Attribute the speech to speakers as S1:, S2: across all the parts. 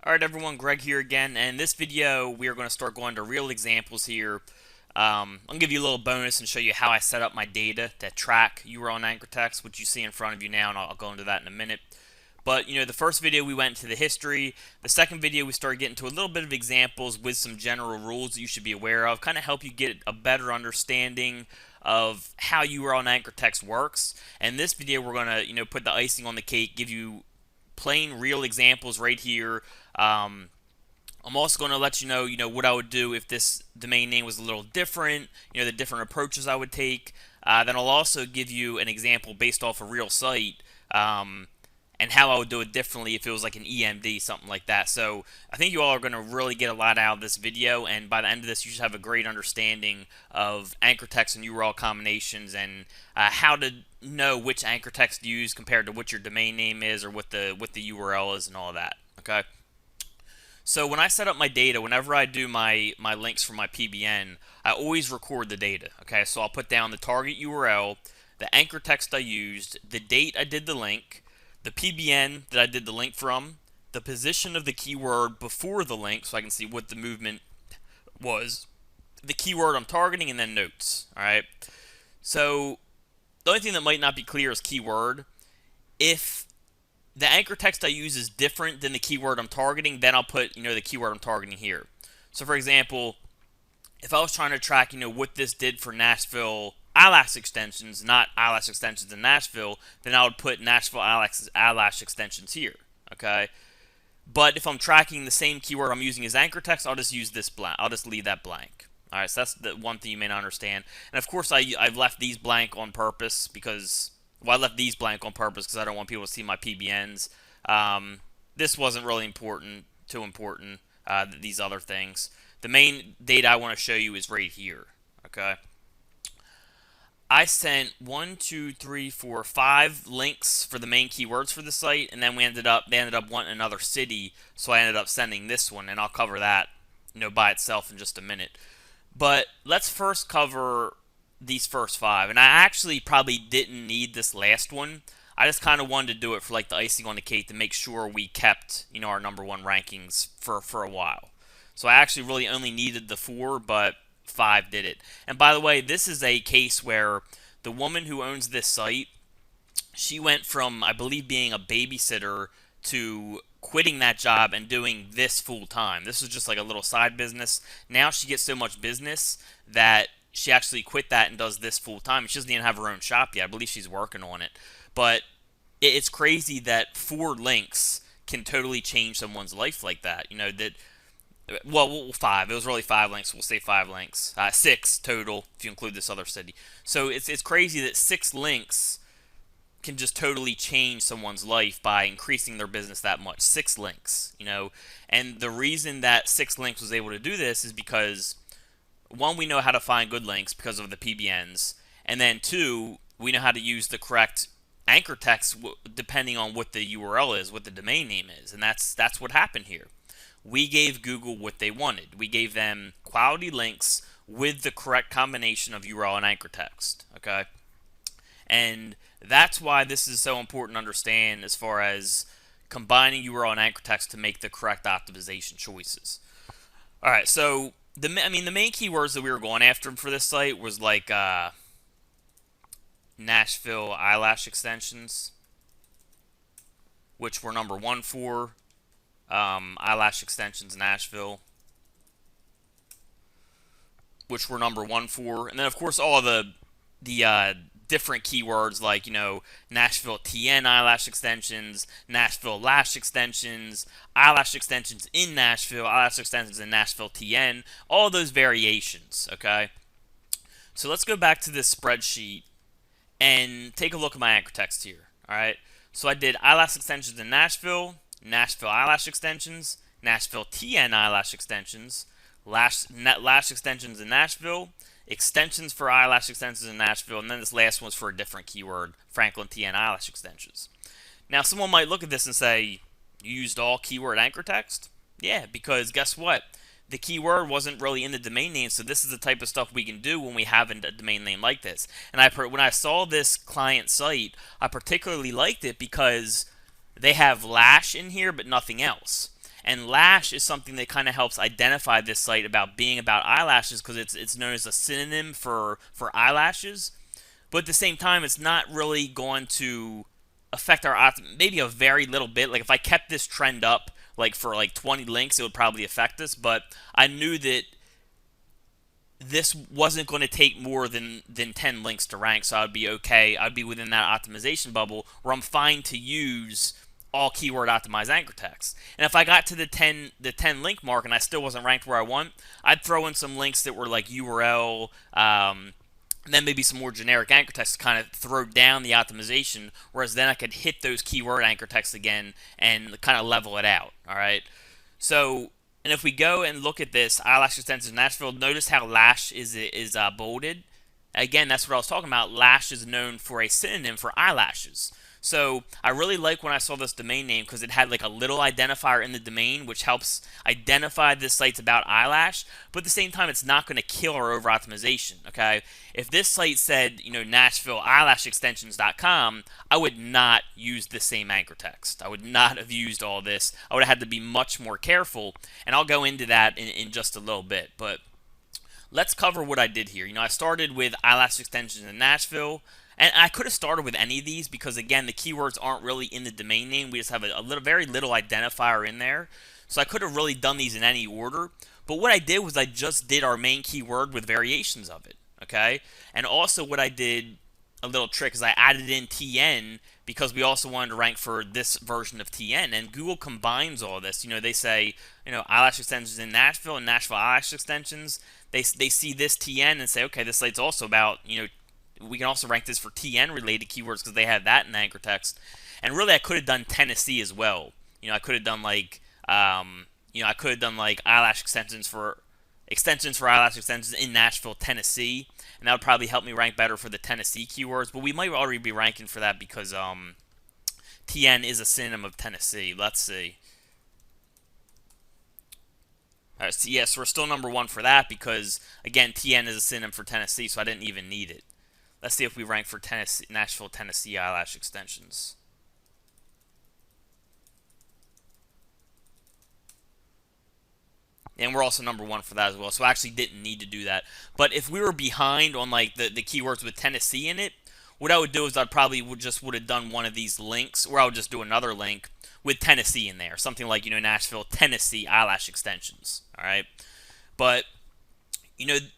S1: Alright everyone, Greg here again, and in this video we are going to start going to real examples here. I'm going to give you a little bonus and show you how I set up my data to track URL and anchor text, which you see in front of you now, and I'll go into that in a minute. But, the first video we went into the history. The second video we started getting to a little bit of examples with some general rules that you should be aware of, kind of help you get a better understanding of how URL and anchor text works. And this video we're going to, put the icing on the cake, give you plain real examples right here. I'm also going to let you know, what I would do if this domain name was a little different, the different approaches I would take. Then I'll also give you an example based off a real site, and how I would do it differently if it was like an EMD, something like that. So I think you all are going to really get a lot out of this video, and by the end of this, you should have a great understanding of anchor text and URL combinations, and how to know which anchor text to use compared to what your domain name is or what the URL is and all of that. Okay. So when I set up my data, whenever I do my links for my PBN, I always record the data. Okay, so I'll put down the target URL, the anchor text I used, the date I did the link, the PBN that I did the link from, the position of the keyword before the link, so I can see what the movement was, the keyword I'm targeting, and then notes. All right. So the only thing that might not be clear is keyword. If the anchor text I use is different than the keyword I'm targeting, then I'll put, the keyword I'm targeting here. So for example, if I was trying to track, what this did for Nashville eyelash extensions, not eyelash extensions in Nashville, then I would put Nashville eyelash extensions here, okay? But if I'm tracking the same keyword I'm using as anchor text, I'll just use this blank. I'll just leave that blank. All right, so that's the one thing you may not understand. And of course, I've left these blank on purpose because, well, I left these blank on purpose because I don't want people to see my PBNs. This wasn't really too important, these other things. The main data I want to show you is right here, okay? I sent 1, 2, 3, 4, 5 links for the main keywords for the site, and then they ended up wanting another city, so I ended up sending this one, and I'll cover that, by itself in just a minute. But let's first cover these first 5, and I actually probably didn't need this last one. I just kind of wanted to do it for like the icing on the cake to make sure we kept, our #1 rankings for a while. So I actually really only needed the 4, but 5 did it. And by the way, this is a case where the woman who owns this site, she went from, I believe, being a babysitter to quitting that job and doing this full time. This was just like a little side business. Now she gets so much business that she actually quit that and does this full time. She doesn't even have her own shop yet. I believe she's working on it. But it's crazy that 4 links can totally change someone's life like that. Well, 5. It was really 5 links. We'll say 5 links. 6 total if you include this other city. So it's crazy that 6 links can just totally change someone's life by increasing their business that much. 6 links, And the reason that 6 links was able to do this is because, 1, we know how to find good links because of the PBNs. And then 2, we know how to use the correct anchor text depending on what the URL is, what the domain name is. And that's what happened here. We gave Google what they wanted. We gave them quality links with the correct combination of URL and anchor text, okay? And that's why this is so important to understand as far as combining URL and anchor text to make the correct optimization choices. All right, so the main keywords that we were going after for this site was like Nashville eyelash extensions, which were #1 for. Eyelash extensions Nashville, which were #1 for, and then of course all the different keywords like Nashville TN eyelash extensions, Nashville lash extensions, eyelash extensions in Nashville, eyelash extensions in Nashville TN, all those variations. Okay, so let's go back to this spreadsheet and take a look at my anchor text here. All right, so I did eyelash extensions in Nashville, Nashville eyelash extensions, Nashville TN eyelash extensions, lash extensions in Nashville, extensions for eyelash extensions in Nashville, and then this last one's for a different keyword, Franklin TN eyelash extensions. Now, someone might look at this and say, you used all keyword anchor text? Yeah, because guess what? The keyword wasn't really in the domain name, so this is the type of stuff we can do when we have a domain name like this. And when I saw this client site, I particularly liked it because they have lash in here, but nothing else. And lash is something that kind of helps identify this site about being about eyelashes because it's known as a synonym for eyelashes. But at the same time, it's not really going to affect our maybe a very little bit. Like if I kept this trend up like for like 20 links, it would probably affect us. But I knew that this wasn't going to take more than 10 links to rank, so I'd be okay. I'd be within that optimization bubble where I'm fine to use all keyword optimized anchor text. And if I got to the 10 link mark and I still wasn't ranked where I want, I'd throw in some links that were like URL, and then maybe some more generic anchor text to kind of throw down the optimization, whereas then I could hit those keyword anchor texts again and kind of level it out. All right. So, and if we go and look at this eyelash extensions in Nashville, notice how lash is bolded. Again, that's what I was talking about. Lash is known for a synonym for eyelashes. So I really like when I saw this domain name because it had like a little identifier in the domain, which helps identify this site's about eyelash. But at the same time, it's not going to kill our over optimization. Okay, if this site said Nashville eyelash extensions.com, I would not use the same anchor text. I would not have used all this. I would have had to be much more careful, and I'll go into that in just a little bit. But let's cover what I did here. I started with eyelash extensions in Nashville. And I could have started with any of these because, again, the keywords aren't really in the domain name. We just have very little identifier in there. So I could have really done these in any order. But what I did was I just did our main keyword with variations of it, okay? And also what I did, a little trick, is I added in TN because we also wanted to rank for this version of TN. And Google combines all this. They say, eyelash extensions in Nashville and Nashville eyelash extensions. They see this TN and say, okay, this site's also about, we can also rank this for TN related keywords because they have that in the anchor text. And really, I could have done Tennessee as well. I could have done like, eyelash extensions for eyelash extensions in Nashville, Tennessee, and that would probably help me rank better for the Tennessee keywords. But we might already be ranking for that because TN is a synonym of Tennessee. Let's see. All right, so yes, we're still number one for that because again, TN is a synonym for Tennessee, so I didn't even need it. Let's see if we rank for Nashville, Tennessee eyelash extensions. And we're also number one for that as well, so I actually didn't need to do that. But if we were behind on like the keywords with Tennessee in it, what I would do is I probably would have done one of these links, or I would just do another link with Tennessee in there. Something like, Nashville, Tennessee eyelash extensions. All right. But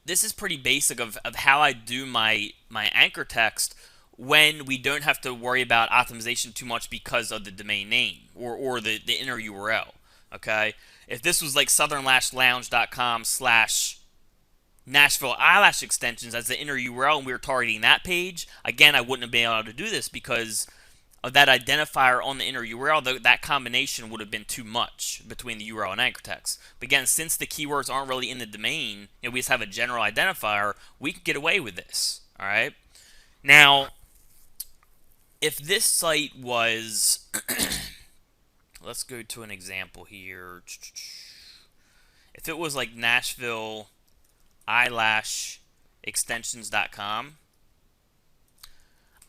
S1: this is pretty basic of how I do my anchor text when we don't have to worry about optimization too much because of the domain name or the inner URL. Okay, if this was like southernlashlounge.com/Nashville eyelash extensions as the inner URL and we were targeting that page, again, I wouldn't have been able to do this because of that identifier on the inner URL. That combination would have been too much between the URL and anchor text. But again, since the keywords aren't really in the domain, we just have a general identifier, we can get away with this. All right. Now, if this site was, let's go to an example here. If it was like Nashville eyelash extensions.com,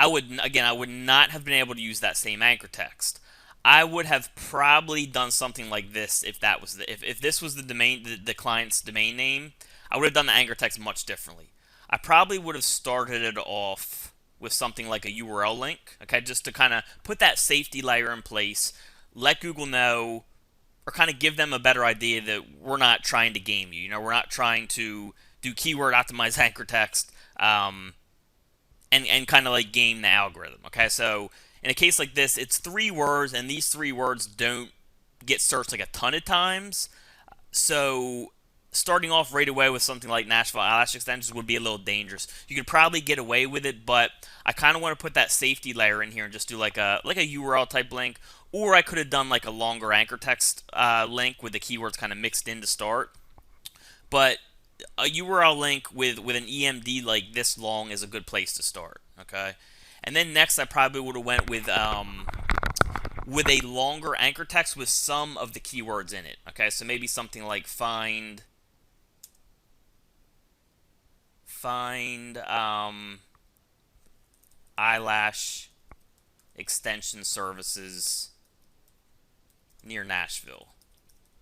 S1: I would not have been able to use that same anchor text. I would have probably done something like this if that was if this was the client's domain name. I would have done the anchor text much differently. I probably would have started it off with something like a URL link, okay, just to kind of put that safety layer in place, let Google know, or kind of give them a better idea that we're not trying to game you. We're not trying to do keyword optimized anchor text. And kind of like game the algorithm. Okay, so in a case like this, it's 3 words, and these 3 words don't get searched like a ton of times. So starting off right away with something like Nashville eyelash extensions would be a little dangerous. You could probably get away with it, but I kind of want to put that safety layer in here and just do like a URL type link, or I could have done like a longer anchor text link with the keywords kind of mixed in to start. But a URL link with an EMD like this long is a good place to start. Okay, and then next I probably would have went with a longer anchor text with some of the keywords in it. Okay, so maybe something like find eyelash extension services near Nashville.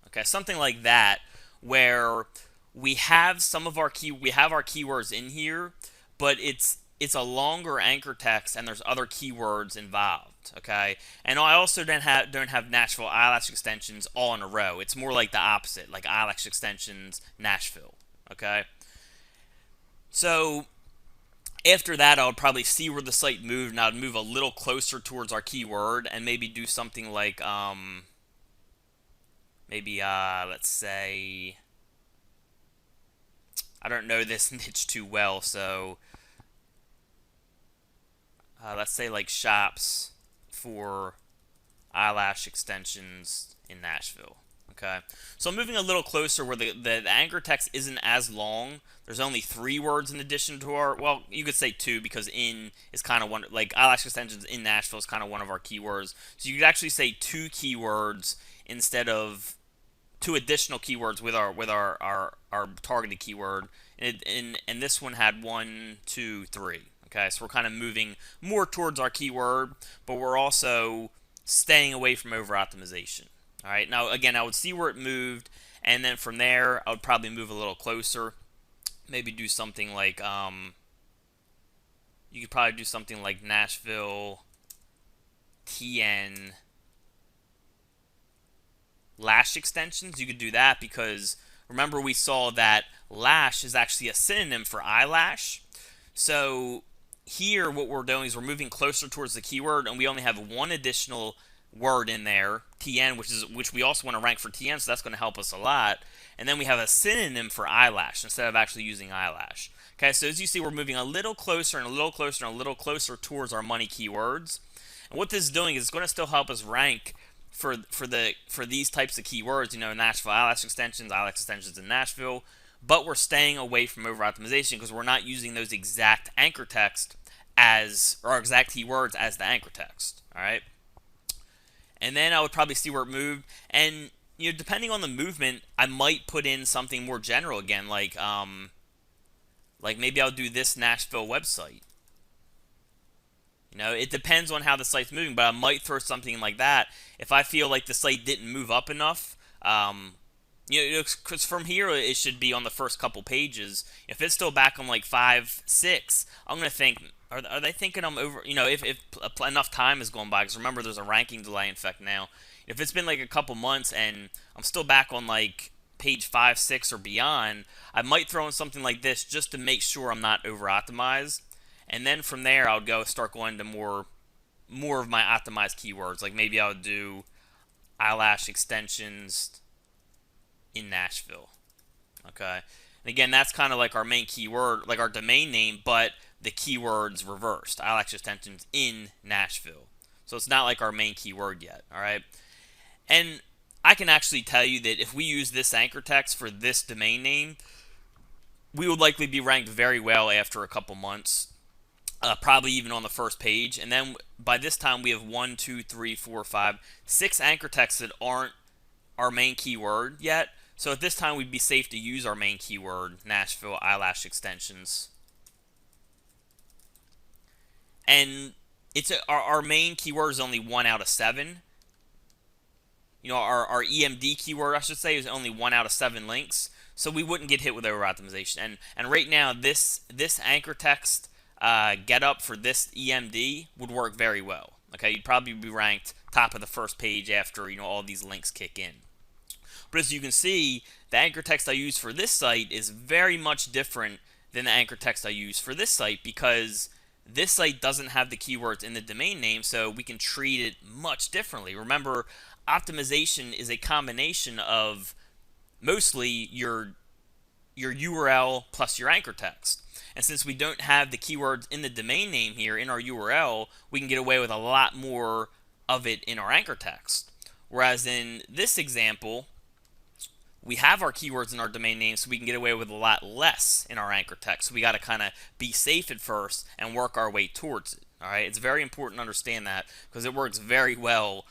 S1: Okay, something like that, where we have our keywords in here, but it's a longer anchor text and there's other keywords involved. Okay, and I also don't have Nashville eyelash extensions all in a row. It's more like the opposite, like eyelash extensions Nashville. Okay, so after that, I would probably see where the site moved, and I would move a little closer towards our keyword, and maybe do something like maybe let's say, I don't know this niche too well, so let's say like shops for eyelash extensions in Nashville. Okay, so I'm moving a little closer where the anchor text isn't as long. There's only 3 words in addition to our, well, you could say 2 because in is kind of one, like eyelash extensions in Nashville is kind of one of our keywords. So you could actually say 2 keywords instead of 2 additional keywords with our targeted keyword. And this one had 1, 2, 3. Okay, so we're kind of moving more towards our keyword, but we're also staying away from over optimization. All right, now again, I would see where it moved, and then from there, I would probably move a little closer. Maybe do something like you could probably do something like Nashville TN lash extensions. You could do that because remember we saw that lash is actually a synonym for eyelash. So here what we're doing is we're moving closer towards the keyword, and we only have one additional word in there, TN, which we also want to rank for TN, so that's going to help us a lot. And then we have a synonym for eyelash instead of actually using eyelash. Okay, so as you see, we're moving a little closer and a little closer and a little closer towards our money keywords. And what this is doing is it's going to still help us rank for these types of keywords, you know, Nashville eyelash extensions in Nashville, but we're staying away from over optimization because we're not using those exact anchor text as, or exact keywords as the anchor text. All right, and then I would probably see where it moved, and you know, depending on the movement, I might put in something more general again, like maybe I'll do this Nashville website. You know, it depends on how the site's moving, but I might throw something like that if I feel like the site didn't move up enough. You know, because from here it should be on the first couple pages. If it's still back on like 5, 6, I'm gonna think, are they thinking I'm over? You know, if enough time has gone by, because remember there's a ranking delay in effect now. If it's been like a couple months and I'm still back on like page 5, 6, or beyond, I might throw in something like this just to make sure I'm not over optimized. And then from there, I would start going to more of my optimized keywords. Like maybe I would do eyelash extensions in Nashville. Okay. And again, that's kind of like our main keyword, like our domain name, but the keyword's reversed. Eyelash extensions in Nashville. So it's not like our main keyword yet. All right. And I can actually tell you that if we use this anchor text for this domain name, we would likely be ranked very well after a couple months. Probably even on the first page. And then by this time we have 1, 2, 3, 4, 5, 6 anchor texts that aren't our main keyword yet. So at this time we'd be safe to use our main keyword, Nashville eyelash extensions. And it's our main keyword is only 1 out of 7. You know, our EMD keyword, I should say, is only 1 out of 7 links. So we wouldn't get hit with over optimization. And right now this anchor text get up for this EMD would work very well. Okay, you'd probably be ranked top of the first page after, you know, all these links kick in. But as you can see, the anchor text I use for this site is very much different than the anchor text I use for this site, because this site doesn't have the keywords in the domain name, so we can treat it much differently. Remember, optimization is a combination of mostly your URL plus your anchor text. And since we don't have the keywords in the domain name here in our URL, we can get away with a lot more of it in our anchor text. Whereas in this example, we have our keywords in our domain name, so we can get away with a lot less in our anchor text. So we got to kind of be safe at first and work our way towards it. All right, it's very important to understand that because it works very well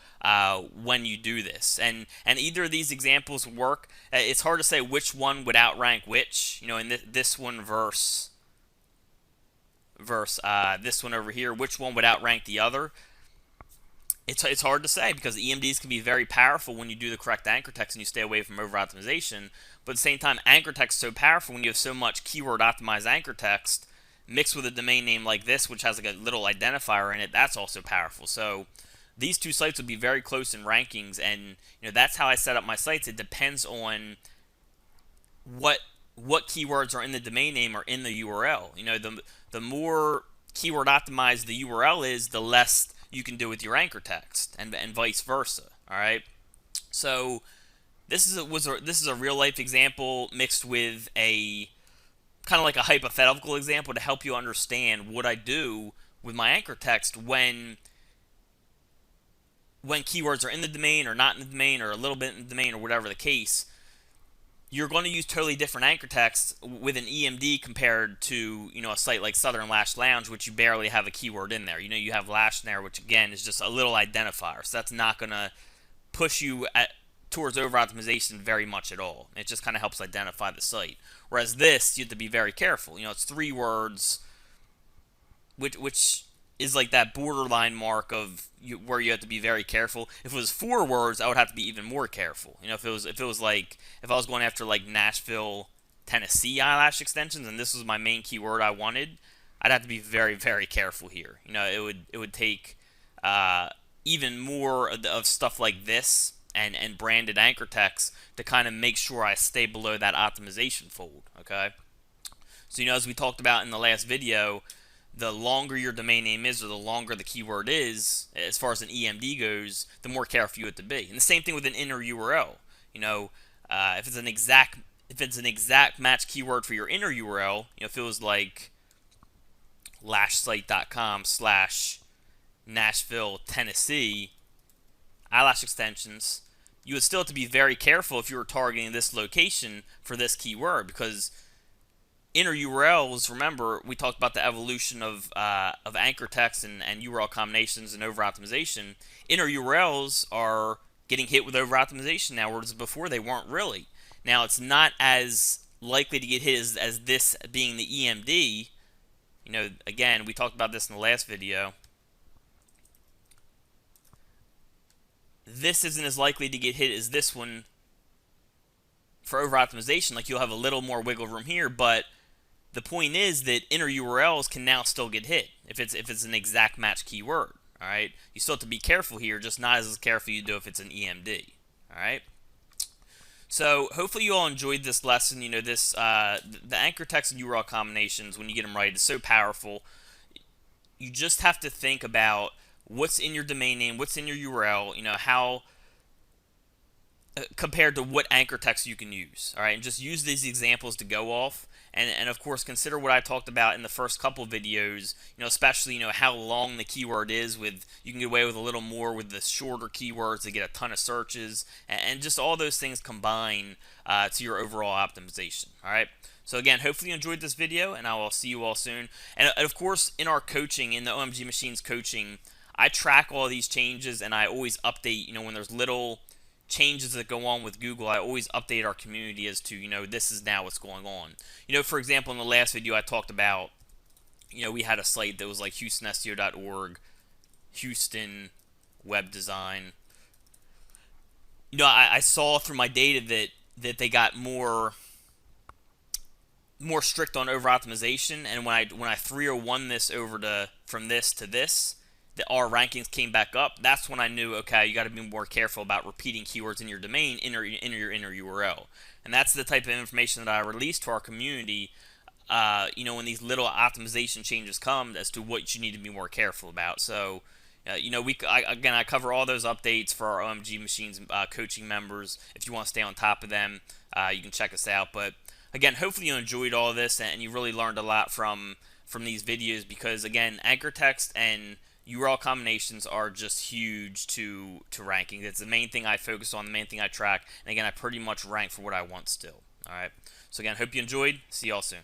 S1: when you do this. And either of these examples work. It's hard to say which one would outrank which. You know, in this one versus this one over here, which one would outrank the other. It's hard to say because EMDs can be very powerful when you do the correct anchor text and you stay away from over optimization. But at the same time, anchor text is so powerful when you have so much keyword optimized anchor text mixed with a domain name like this, which has like a little identifier in it. That's also powerful. So these two sites would be very close in rankings, and that's how I set up my sites. It depends on what keywords are in the domain name or in the URL. The more keyword optimized the URL is, the less you can do with your anchor text, and vice versa. All right. So this is a real life example mixed with a kind of like a hypothetical example to help you understand what I do with my anchor text when keywords are in the domain or not in the domain or a little bit in the domain or whatever the case. You're going to use totally different anchor text with an EMD compared to a site like Southern Lash Lounge, which you barely have a keyword in there. You have lash in there, which again is just a little identifier, so that's not going to push you towards over optimization very much at all. It just kind of helps identify the site. Whereas this, you have to be very careful. It's 3 words, which is like that borderline mark of where you have to be very careful. If it was 4 words, I would have to be even more careful. If it was like, if I was going after like Nashville, Tennessee eyelash extensions, and this was my main keyword I wanted, I'd have to be very, very careful here. It would take even more of stuff like this and branded anchor text to kind of make sure I stay below that optimization fold. Okay. So as we talked about in the last video, the longer your domain name is, or the longer the keyword is, as far as an EMD goes, the more careful you have to be. And the same thing with an inner URL. If it's an exact match keyword for your inner URL, if it was like lashsite.com/Nashville, Tennessee eyelash extensions, you would still have to be very careful if you were targeting this location for this keyword, because inner URLs, remember, we talked about the evolution of anchor text and URL combinations and over optimization. Inner URLs are getting hit with over optimization now, whereas before they weren't really. Now, it's not as likely to get hit as this being the EMD. Again, we talked about this in the last video. This isn't as likely to get hit as this one for over optimization. Like, you'll have a little more wiggle room here, but the point is that inner URLs can now still get hit if it's an exact match keyword. All right, you still have to be careful here, just not as careful you do if it's an EMD. All right. So hopefully you all enjoyed this lesson. The anchor text and URL combinations, when you get them right, is so powerful. You just have to think about what's in your domain name, what's in your URL. How compared to what anchor text you can use. All right, and just use these examples to go off. And of course, consider what I talked about in the first couple videos, especially, how long the keyword is. You can get away with a little more with the shorter keywords to get a ton of searches, and just all those things combine to your overall optimization. All right. So again, hopefully you enjoyed this video, and I will see you all soon. And of course, in our coaching, in the OMG Machines coaching, I track all these changes, and I always update, when there's little changes that go on with Google. I always update our community as to, this is now what's going on. For example, in the last video I talked about, we had a site that was like HoustonSEO.org, Houston web design. I saw through my data that they got more strict on over optimization, and when I 301 this over from this to this, our rankings came back up. That's when I knew, okay, you got to be more careful about repeating keywords in your domain, in your inner URL. And that's the type of information that I release to our community, when these little optimization changes come, as to what you need to be more careful about. So, I cover all those updates for our OMG Machines coaching members. If you want to stay on top of them, you can check us out. But again, hopefully you enjoyed all of this and you really learned a lot from these videos, because again, anchor text and URL combinations are just huge to ranking. That's the main thing I focus on, the main thing I track. And again, I pretty much rank for what I want still. All right. So again, hope you enjoyed. See y'all soon.